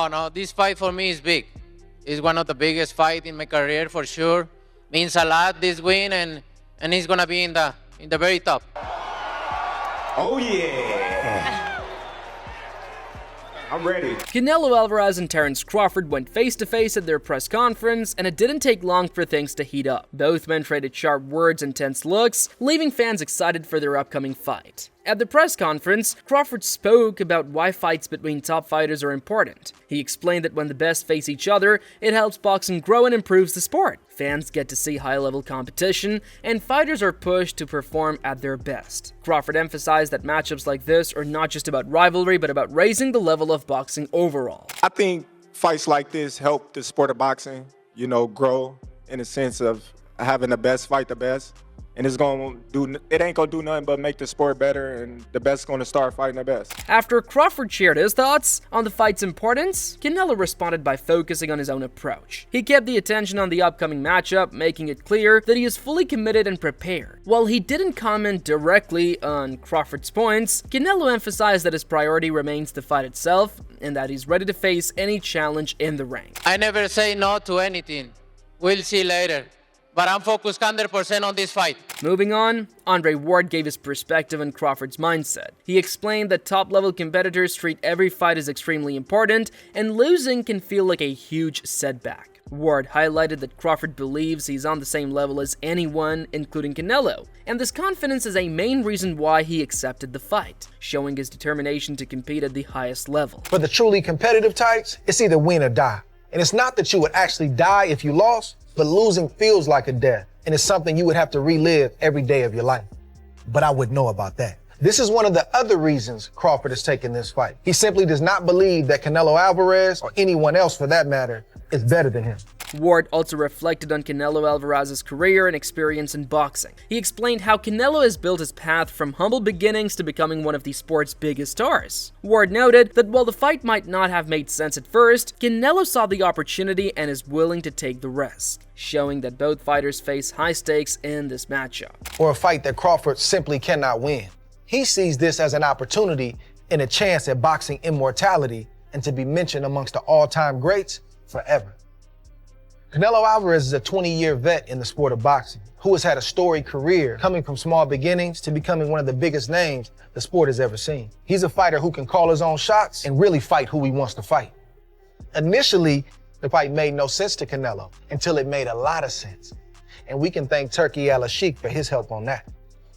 No. This fight for me is big. It's one of the biggest fights in my career for sure. Means a lot, this win, and he's gonna be in the very top. Oh yeah. I'm ready. Canelo Alvarez and Terence Crawford went face-to-face at their press conference, and it didn't take long for things to heat up. Both men traded sharp words and tense looks, leaving fans excited for their upcoming fight. At the press conference, Crawford spoke about why fights between top fighters are important. He explained that when the best face each other, it helps boxing grow and improves the sport. Fans get to see high-level competition, and fighters are pushed to perform at their best. Crawford emphasized that matchups like this are not just about rivalry, but about raising the level of boxing overall. I think fights like this help the sport of boxing, grow in the sense of having the best fight the best. And it ain't gonna do nothing but make the sport better, and the best gonna start fighting the best. After Crawford shared his thoughts on the fight's importance, Canelo responded by focusing on his own approach. He kept the attention on the upcoming matchup, making it clear that he is fully committed and prepared. While he didn't comment directly on Crawford's points, Canelo emphasized that his priority remains the fight itself, and that he's ready to face any challenge in the ring. I never say no to anything. We'll see later. But I'm focused 100% on this fight. Moving on, Andre Ward gave his perspective on Crawford's mindset. He explained that top-level competitors treat every fight as extremely important, and losing can feel like a huge setback. Ward highlighted that Crawford believes he's on the same level as anyone, including Canelo, and this confidence is a main reason why he accepted the fight, showing his determination to compete at the highest level. For the truly competitive types, it's either win or die. And it's not that you would actually die if you lost, but losing feels like a death, and it's something you would have to relive every day of your life. But I wouldn't know about that. This is one of the other reasons Crawford is taking this fight. He simply does not believe that Canelo Alvarez, or anyone else for that matter, is better than him. Ward also reflected on Canelo Alvarez's career and experience in boxing. He explained how Canelo has built his path from humble beginnings to becoming one of the sport's biggest stars. Ward noted that while the fight might not have made sense at first, Canelo saw the opportunity and is willing to take the risk, showing that both fighters face high stakes in this matchup. Or a fight that Crawford simply cannot win. He sees this as an opportunity and a chance at boxing immortality and to be mentioned amongst the all-time greats forever. Canelo Alvarez is a 20-year vet in the sport of boxing, who has had a storied career coming from small beginnings to becoming one of the biggest names the sport has ever seen. He's a fighter who can call his own shots and really fight who he wants to fight. Initially, the fight made no sense to Canelo until it made a lot of sense. And we can thank Turki Al-Sheikh for his help on that.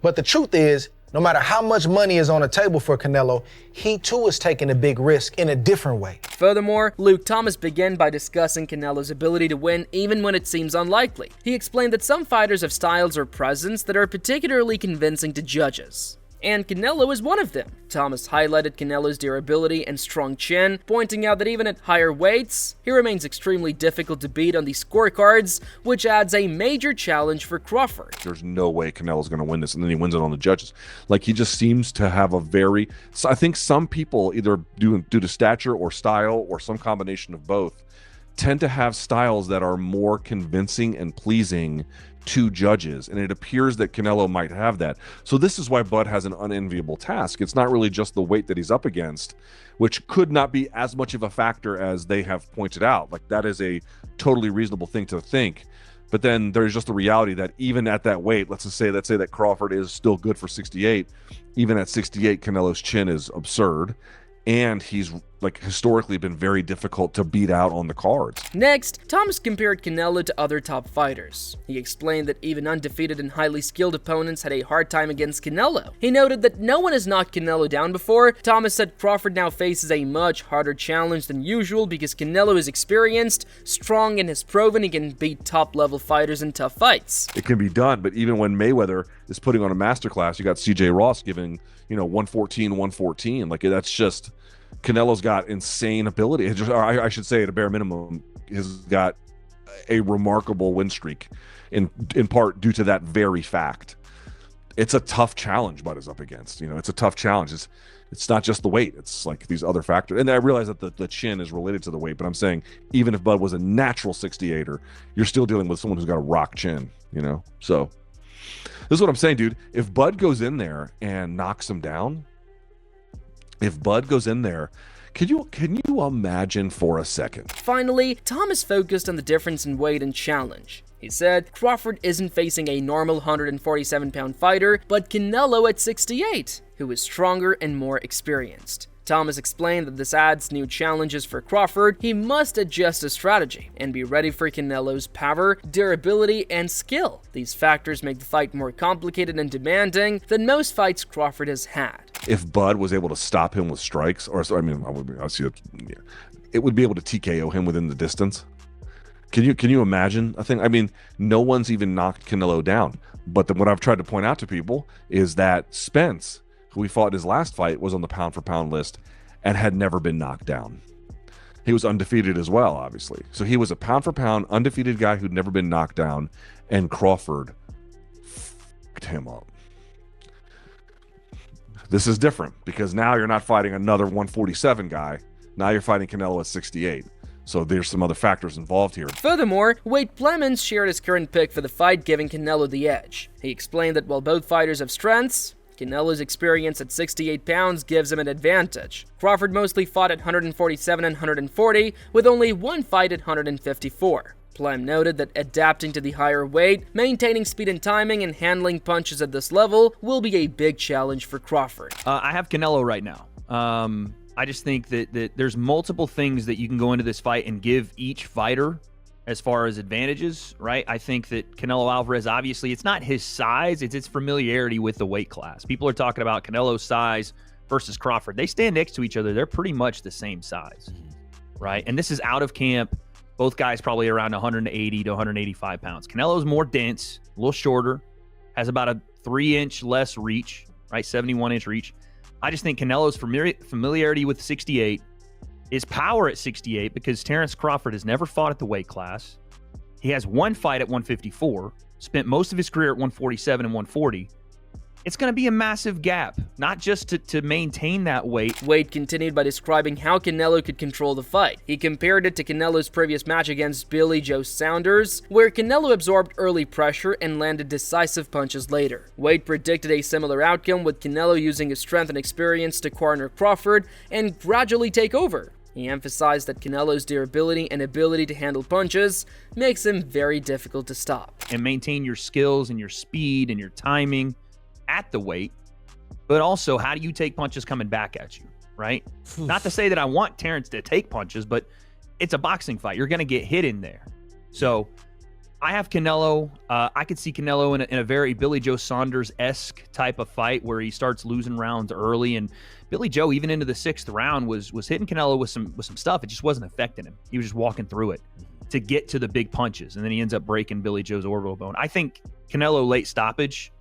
But the truth is, no matter how much money is on the table for Canelo, he too is taking a big risk in a different way. Furthermore, Luke Thomas began by discussing Canelo's ability to win even when it seems unlikely. He explained that some fighters have styles or presence that are particularly convincing to judges, and Canelo is one of them. Thomas highlighted Canelo's durability and strong chin, pointing out that even at higher weights, he remains extremely difficult to beat on the scorecards, which adds a major challenge for Crawford. There's no way Canelo's going to win this, and then he wins it on the judges. Like, he just seems to have a very... I think some people, either due to stature or style or some combination of both, tend to have styles that are more convincing and pleasing to judges, and it appears that Canelo might have that. So this is why Bud has an unenviable task. It's not really just the weight that he's up against, which could not be as much of a factor as they have pointed out. Like, that is a totally reasonable thing to think. But then there's just the reality that even at that weight, let's say that Crawford is still good for 68. Even at 68, Canelo's chin is absurd, and he's historically been very difficult to beat out on the cards. Next, Thomas compared Canelo to other top fighters. He explained that even undefeated and highly skilled opponents had a hard time against Canelo. He noted that no one has knocked Canelo down before. Thomas said Crawford now faces a much harder challenge than usual because Canelo is experienced, strong, and has proven he can beat top-level fighters in tough fights. It can be done, but even when Mayweather is putting on a masterclass, you got CJ Ross giving, 114. Like, that's just... Canelo's got insane ability. I should say, at a bare minimum, has got a remarkable win streak, in part due to that very fact. It's a tough challenge Bud is up against. It's a tough challenge. It's not just the weight. It's like these other factors. And I realize that the chin is related to the weight, but I'm saying even if Bud was a natural 68er, you're still dealing with someone who's got a rock chin. So this is what I'm saying, dude. If Bud goes in there and knocks him down, if Bud goes in there, Can you imagine for a second? Finally, Thomas focused on the difference in weight and challenge. He said Crawford isn't facing a normal 147-pound fighter, but Canelo at 68, who is stronger and more experienced. Thomas explained that this adds new challenges for Crawford. He must adjust his strategy and be ready for Canelo's power, durability, and skill. These factors make the fight more complicated and demanding than most fights Crawford has had. If Bud was able to stop him with strikes, or I mean, it would be able to TKO him within the distance. Can you imagine a thing? I mean, no one's even knocked Canelo down. But what I've tried to point out to people is that Spence, who he fought in his last fight, was on the pound-for-pound list and had never been knocked down. He was undefeated as well, obviously. So he was a pound-for-pound, undefeated guy who'd never been knocked down, and Crawford f***ed him up. This is different because now you're not fighting another 147 guy. Now you're fighting Canelo at 68. So there's some other factors involved here. Furthermore, Wade Plemons shared his current pick for the fight, giving Canelo the edge. He explained that while both fighters have strengths, Canelo's experience at 68 pounds gives him an advantage. Crawford mostly fought at 147 and 140, with only one fight at 154. Plem noted that adapting to the higher weight, maintaining speed and timing, and handling punches at this level will be a big challenge for Crawford. I have Canelo right now. I just think that there's multiple things that you can go into this fight and give each fighter as far as advantages, right? I think that Canelo Alvarez, obviously, it's not his size, it's his familiarity with the weight class. People are talking about Canelo's size versus Crawford. They stand next to each other. They're pretty much the same size, right? And this is out of camp. Both guys probably around 180 to 185 pounds. Canelo's more dense, a little shorter, has about a 3-inch less reach, right? 71-inch reach. I just think Canelo's familiarity with 68, his power at 68, because Terence Crawford has never fought at the weight class. He has one fight at 154, spent most of his career at 147 and 140. It's going to be a massive gap, not just to maintain that weight. Wade continued by describing how Canelo could control the fight. He compared it to Canelo's previous match against Billy Joe Saunders, where Canelo absorbed early pressure and landed decisive punches later. Wade predicted a similar outcome, with Canelo using his strength and experience to corner Crawford and gradually take over. He emphasized that Canelo's durability and ability to handle punches makes him very difficult to stop. And maintain your skills and your speed and your timing at the weight, but also how do you take punches coming back at you, right? Not to say that I want Terence to take punches, but it's a boxing fight. You're going to get hit in there. So I have Canelo. I could see Canelo in a very Billy Joe Saunders-esque type of fight where he starts losing rounds early, and Billy Joe, even into the 6th round, was hitting Canelo with some stuff. It just wasn't affecting him. He was just walking through it to get to the big punches, and then he ends up breaking Billy Joe's orbital bone. I think Canelo late stoppage.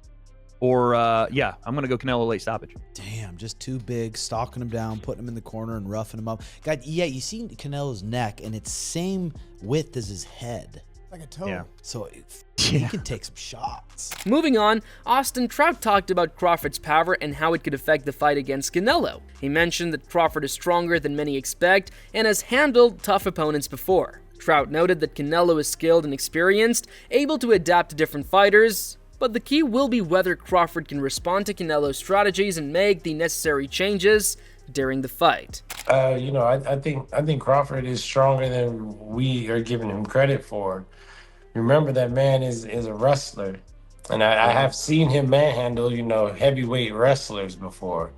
Or, yeah, I'm going to go Canelo late stoppage. Damn, just too big, stalking him down, putting him in the corner and roughing him up. God, yeah, you see Canelo's neck, and it's same width as his head. Like a toe. Yeah. So he can take some shots. Moving on, Austin Trout talked about Crawford's power and how it could affect the fight against Canelo. He mentioned that Crawford is stronger than many expect and has handled tough opponents before. Trout noted that Canelo is skilled and experienced, able to adapt to different fighters, but the key will be whether Crawford can respond to Canelo's strategies and make the necessary changes during the fight. I think Crawford is stronger than we are giving him credit for. Remember, that man is a wrestler, and I have seen him manhandle, heavyweight wrestlers before.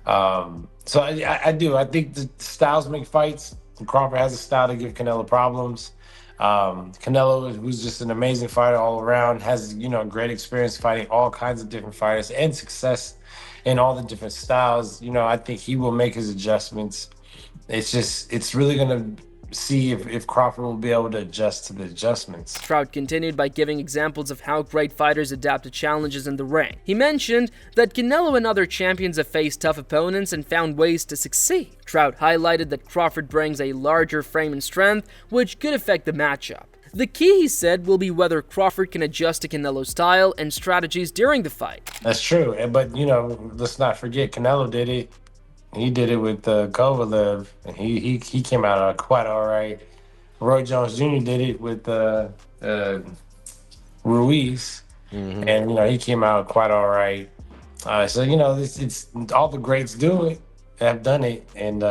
So I do. I think the styles make fights. Crawford has a style to give Canelo problems. Canelo, who's just an amazing fighter all around, has great experience fighting all kinds of different fighters and success in all the different styles. I think he will make his adjustments. It's really gonna see if Crawford will be able to adjust to the adjustments. Trout continued by giving examples of how great fighters adapt to challenges in the ring. He mentioned that Canelo and other champions have faced tough opponents and found ways to succeed. Trout highlighted that Crawford brings a larger frame and strength, which could affect the matchup. The key, he said, will be whether Crawford can adjust to Canelo's style and strategies during the fight. That's true, but let's not forget, Canelo did it. He did it with Kovalev, and he came out quite all right. Roy Jones Jr. did it with Ruiz, and he came out quite all right. So it's all the greats do it, have done it, and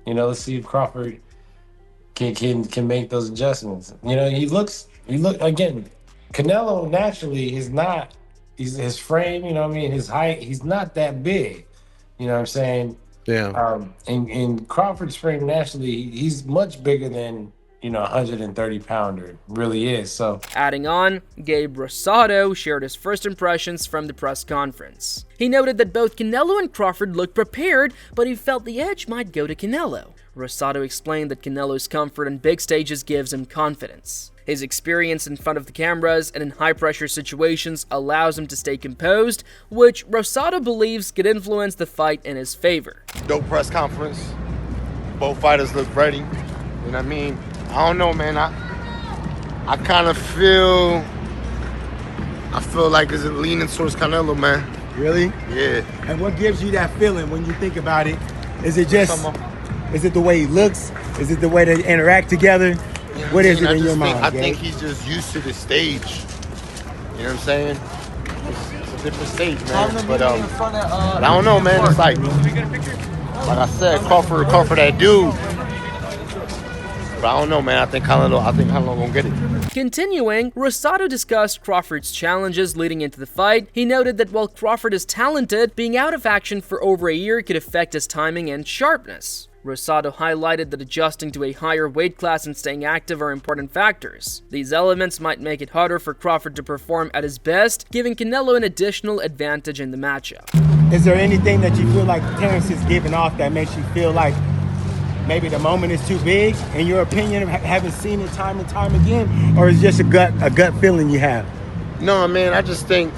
You know, let's see if Crawford can make those adjustments. You know, he look again. Canelo naturally is not. His frame, you know what I mean, his height. He's not that big. You know what I'm saying? Yeah. In Crawford's frame naturally, he's much bigger than, you know, 130 pounder. Really is. So Adding on, Gabe Rosado shared his first impressions from the press conference. He noted that both Canelo and Crawford looked prepared, but he felt the edge might go to Canelo. Rosado explained that Canelo's comfort on big stages gives him confidence. His experience in front of the cameras and in high-pressure situations allows him to stay composed, which Rosado believes could influence the fight in his favor. Dope press conference. Both fighters look ready. You know what I mean? I don't know, man. I kind of feel like it's leaning towards Canelo, man. Really? Yeah. And what gives you that feeling when you think about it? Is it the way he looks? Is it the way they interact together? What is it in your mind? I think he's just used to the stage. You know what I'm saying? It's a different stage, man. But I don't know, man. It's like I said, Crawford, that dude. But I don't know, man. I think Canelo gonna get it. Continuing, Rosado discussed Crawford's challenges leading into the fight. He noted that while Crawford is talented, being out of action for over a year could affect his timing and sharpness. Rosado highlighted that adjusting to a higher weight class and staying active are important factors. These elements might make it harder for Crawford to perform at his best, giving Canelo an additional advantage in the matchup. Is there anything that you feel like Terence is giving off that makes you feel like maybe the moment is too big, in your opinion, having seen it time and time again, or is it just a gut feeling you have? No, man. I just think,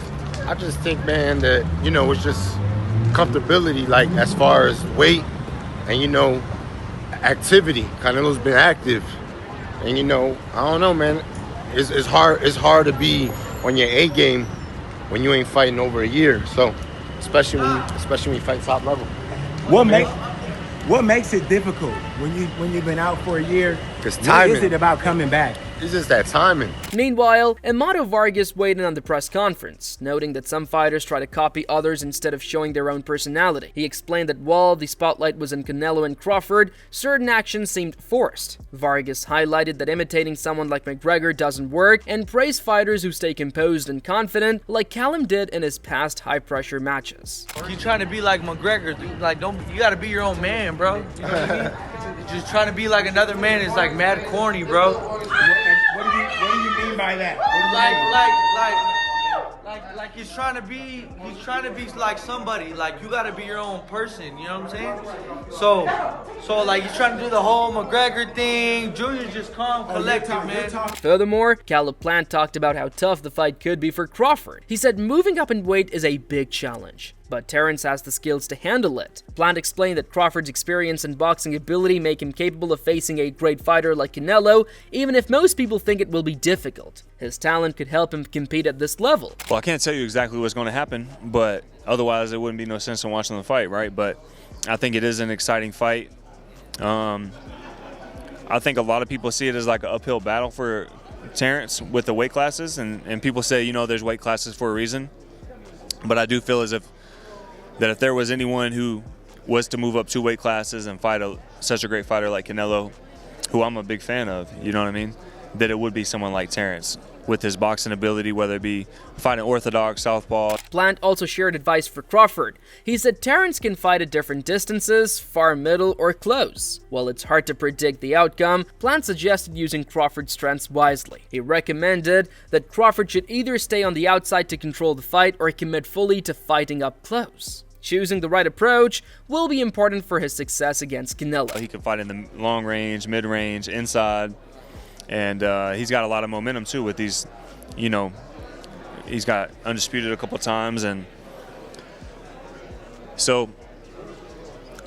man, that, you know, it's just comfortability, like as far as weight. And, you know, activity. Canelo's been active. And, you know, I don't know, man. It's hard to be on your A game when you ain't fighting over a year. So, especially when you fight top level. What makes it difficult when you've been out for a year? Because timing. What is it about coming back? It's just that timing. Meanwhile, Amado Vargas weighed in on the press conference, noting that some fighters try to copy others instead of showing their own personality. He explained that while the spotlight was on Canelo and Crawford, certain actions seemed forced. Vargas highlighted that imitating someone like McGregor doesn't work, and praised fighters who stay composed and confident, like Callum did in his past high-pressure matches. You trying to be like McGregor, dude. You gotta be your own man, bro. You know what I mean? Just trying to be like another man is like mad corny, bro. What do you mean by that? Like he's trying to be like somebody. Like you gotta be your own person, you know what I'm saying? So like he's trying to do the whole McGregor thing. Junior's just calm, collected, man. Furthermore, Caleb Plant talked about how tough the fight could be for Crawford. He said moving up in weight is a big challenge, but Terence has the skills to handle it. Plant explained that Crawford's experience and boxing ability make him capable of facing a great fighter like Canelo, even if most people think it will be difficult. His talent could help him compete at this level. Well, I can't tell you exactly what's going to happen, but otherwise there wouldn't be no sense in watching the fight, right? But I think it is an exciting fight. I think a lot of people see it as like an uphill battle for Terence with the weight classes, and people say, you know, there's weight classes for a reason. But I do feel as if there was anyone who was to move up 2 weight classes and fight such a great fighter like Canelo, who I'm a big fan of, you know what I mean, that it would be someone like Terence with his boxing ability, whether it be fighting orthodox, southpaw. Plant also shared advice for Crawford. He said Terence can fight at different distances, far middle or close. While it's hard to predict the outcome, Plant suggested using Crawford's strengths wisely. He recommended that Crawford should either stay on the outside to control the fight or commit fully to fighting up close. Choosing the right approach will be important for his success against Canelo. He can fight in the long range, mid-range, inside, and he's got a lot of momentum too with these, you know, he's got undisputed a couple times, and so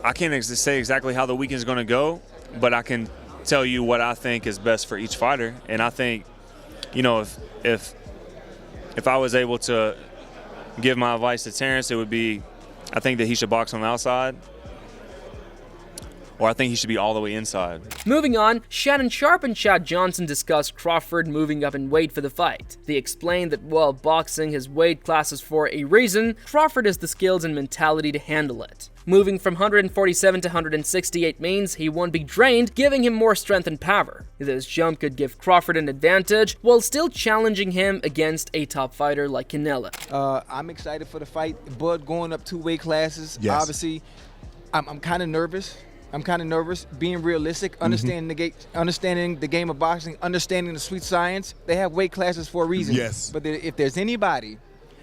I can't say exactly how the weekend's going to go, but I can tell you what I think is best for each fighter. And I think, you know, if I was able to give my advice to Terence, it would be, I think that he should box on the outside. or I think he should be all the way inside. Moving on, Shannon Sharp and Chad Johnson discussed Crawford moving up in weight for the fight. They explained that while boxing has weight classes for a reason, Crawford has the skills and mentality to handle it. Moving from 147 to 168 means he won't be drained, giving him more strength and power. This jump could give Crawford an advantage, while still challenging him against a top fighter like Canelo. I'm excited for the fight. Bud going up 2 weight classes. Yes. Obviously, I'm kind of nervous. Being realistic, understanding the game of boxing, understanding the sweet science. They have weight classes for a reason. Yes. But if there's anybody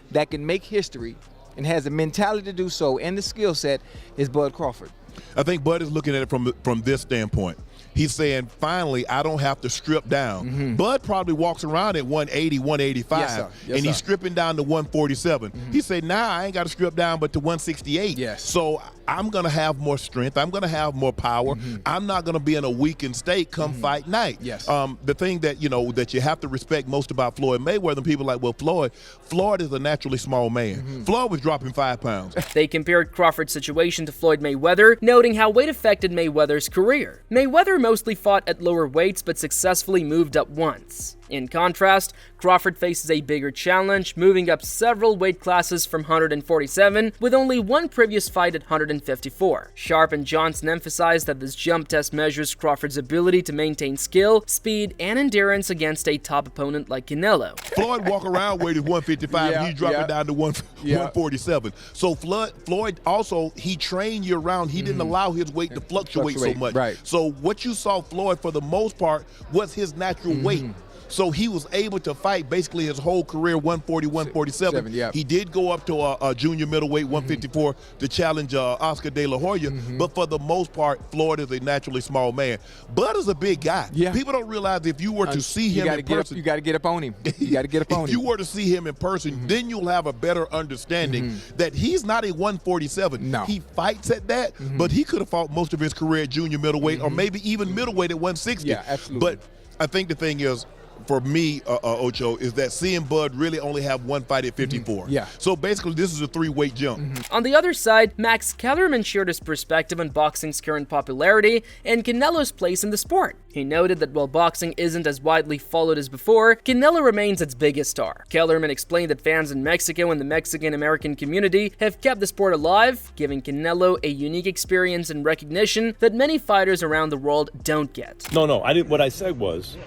that can make history and has the mentality to do so and the skill set, is Bud Crawford. I think Bud is looking at it from this standpoint. He's saying, finally, I don't have to strip down. Bud probably walks around at 180, 185, Yes, sir. Yes, and he's sir. stripping down to 147. He said, nah, I ain't got to strip down but to 168. Yes. So I'm going to have more strength. I'm going to have more power. I'm not going to be in a weakened state come fight night. Yes. The thing that, that you have to respect most about Floyd Mayweather, and people are like, well, Floyd is a naturally small man. Floyd was dropping 5 pounds. They compared Crawford's situation to Floyd Mayweather, noting how weight affected Mayweather's career. Mayweather mostly fought at lower weights but successfully moved up once. In contrast, Crawford faces a bigger challenge, moving up several weight classes from 147, with only one previous fight at 154. Sharp and Johnson emphasized that this jump test measures Crawford's ability to maintain skill, speed, and endurance against a top opponent like Canelo. Floyd walk around weight is 155, and he's dropping down to 147. So Floyd also, he trained year round. He didn't allow his weight to fluctuate so much. Right. So what you saw Floyd, for the most part, was his natural weight. So he was able to fight basically his whole career, 140, 147. He did go up to a junior middleweight, 154, to challenge Oscar De La Hoya. But for the most part, Floyd is a naturally small man. Bud is a big guy. People don't realize if you were to see him in person. You got to get up on him. You got to get up on him. If you were to see him in person, then you'll have a better understanding that he's not a 147. No. He fights at that, but he could have fought most of his career at junior middleweight or maybe even middleweight at 160. Yeah, absolutely. But I think the thing is, for me, Ocho, is that seeing Bud really only have one fight at 54. Yeah. So basically, this is a 3-weight jump. On the other side, Max Kellerman shared his perspective on boxing's current popularity and Canelo's place in the sport. He noted that while boxing isn't as widely followed as before, Canelo remains its biggest star. Kellerman explained that fans in Mexico and the Mexican-American community have kept the sport alive, giving Canelo a unique experience and recognition that many fighters around the world don't get. No, what I said was,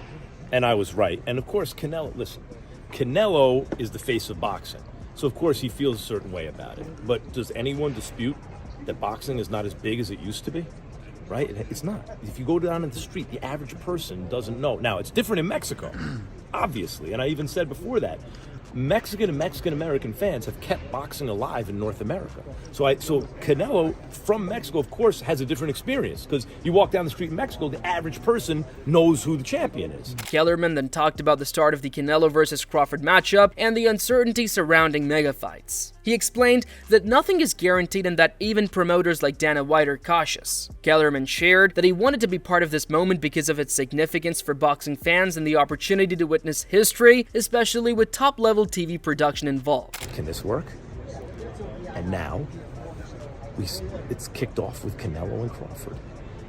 and I was right. And of course, Canelo is the face of boxing. So of course he feels a certain way about it. But does anyone dispute that boxing is not as big as it used to be? Right? It's not. If you go down in the street, the average person doesn't know. Now, it's different in Mexico, obviously. And I even said before that, Mexican and Mexican-American fans have kept boxing alive in North America. So Canelo from Mexico, of course, has a different experience because you walk down the street in Mexico, the average person knows who the champion is. Kellerman then talked about the start of the Canelo versus Crawford matchup and the uncertainty surrounding mega fights. He explained that nothing is guaranteed and that even promoters like Dana White are cautious. Kellerman shared that he wanted to be part of this moment because of its significance for boxing fans and the opportunity to witness history, especially with top-level TV production involved. Can this work? And now, it's kicked off with Canelo and Crawford.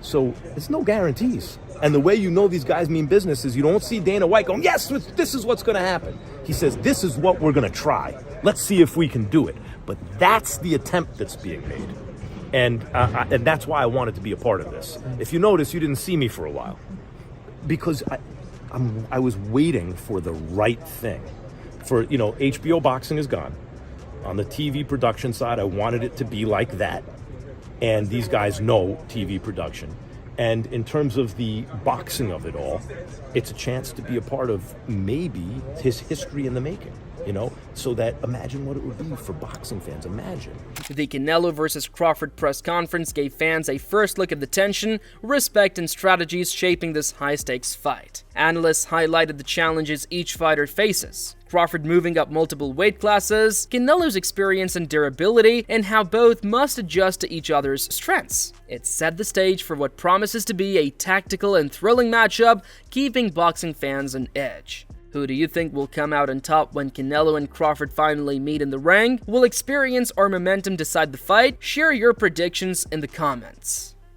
So, it's no guarantees. And the way you know these guys mean business is you don't see Dana White going, yes, this is what's going to happen. He says, this is what we're going to try. Let's see if we can do it. But that's the attempt that's being made. And that's why I wanted to be a part of this. If you notice, you didn't see me for a while. Because I was waiting for the right thing. HBO boxing is gone. On the TV production side, I wanted it to be like that. And these guys know TV production. And in terms of the boxing of it all, it's a chance to be a part of maybe his history in the making, so that imagine what it would be for boxing fans. Imagine. The Canelo versus Crawford press conference gave fans a first look at the tension, respect, and strategies shaping this high-stakes fight. Analysts highlighted the challenges each fighter faces. Crawford moving up multiple weight classes, Canelo's experience and durability, and how both must adjust to each other's strengths. It set the stage for what promises to be a tactical and thrilling matchup, keeping boxing fans on edge. Who do you think will come out on top when Canelo and Crawford finally meet in the ring? Will experience or momentum decide the fight? Share your predictions in the comments.